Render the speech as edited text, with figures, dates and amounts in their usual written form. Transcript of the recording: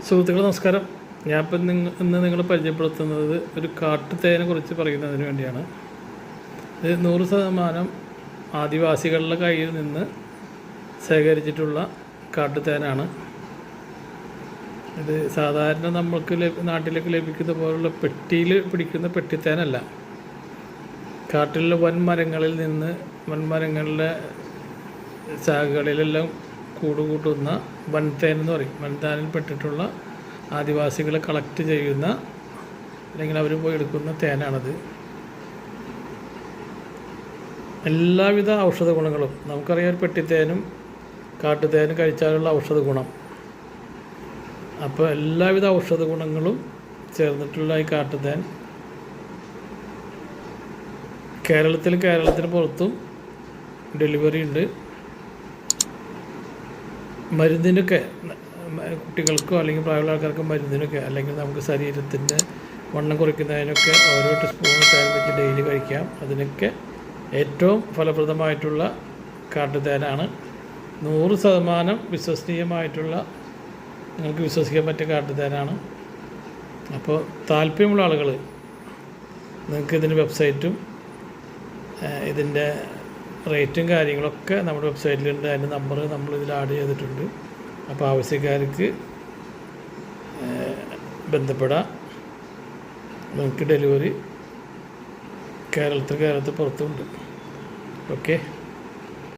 സുഹൃത്തുക്കളെ നമസ്കാരം. ഞാനിപ്പം ഇന്ന് നിങ്ങളെ പരിചയപ്പെടുത്തുന്നത് ഒരു കാട്ടുതേനെ കുറിച്ച് പറയുന്നതിന് വേണ്ടിയാണ്. ഇത് 100% ആദിവാസികളുടെ കയ്യിൽ നിന്ന് ശേഖരിച്ചിട്ടുള്ള കാട്ടുതേനാണ്. ഇത് സാധാരണ നമ്മൾക്ക് നാട്ടിലേക്ക് ലഭിക്കുന്ന പോലുള്ള പെട്ടിയിൽ പിടിക്കുന്ന പെട്ടിത്തേനല്ല. കാട്ടിലെ വൻമരങ്ങളിൽ നിന്ന് വൻമരങ്ങളുടെ ശാഖകളിലെല്ലാം കൂടുകൂട്ടുന്ന വൻതേൻ എന്ന് പറയും. വൻതേനിൽ പെട്ടിട്ടുള്ള ആദിവാസികളെ കളക്ട് ചെയ്യുന്ന അല്ലെങ്കിൽ അവർ പോയി എടുക്കുന്ന തേനാണത്. എല്ലാവിധ ഔഷധ ഗുണങ്ങളും നമുക്കറിയാം. പെട്ടിത്തേനും കാട്ടുതേനും കഴിച്ചാലുള്ള ഔഷധ ഗുണം. അപ്പോൾ എല്ലാവിധ ഔഷധ ഗുണങ്ങളും ചേർന്നിട്ടുള്ള ഈ കാട്ടുതേൻ കേരളത്തിന് പുറത്തും ഡെലിവറി ഉണ്ട്. മരുന്നിനൊക്കെ കുട്ടികൾക്കോ അല്ലെങ്കിൽ പ്രായമുള്ള ആൾക്കാർക്കോ മരുന്നിനൊക്കെ അല്ലെങ്കിൽ നമുക്ക് ശരീരത്തിൻ്റെ വണ്ണം കുറയ്ക്കുന്നതിനൊക്കെ ഓരോ ടീസ്പൂൺ തേൻ വെച്ച് ഡെയിലി കഴിക്കാം. അതിനൊക്കെ ഏറ്റവും ഫലപ്രദമായിട്ടുള്ള കാട്ടുതേനാണ്. 100% വിശ്വസനീയമായിട്ടുള്ള നിങ്ങൾക്ക് വിശ്വസിക്കാൻ പറ്റിയ കാട്ടുതേനാണ്. അപ്പോൾ താല്പര്യമുള്ള ആളുകൾ നിങ്ങൾക്ക് ഇതിൻ്റെ വെബ്സൈറ്റും ഇതിൻ്റെ റേറ്റും കാര്യങ്ങളൊക്കെ നമ്മുടെ വെബ്സൈറ്റിലുണ്ട്. അതിൻ്റെ നമ്പർ നമ്മളിതിൽ ആഡ് ചെയ്തിട്ടുണ്ട്. അപ്പോൾ ആവശ്യക്കാർക്ക് ബന്ധപ്പെടാം. നിങ്ങൾക്ക് ഡെലിവറി കേരളത്തിൽ പുറത്തുണ്ട്. ഓക്കെ.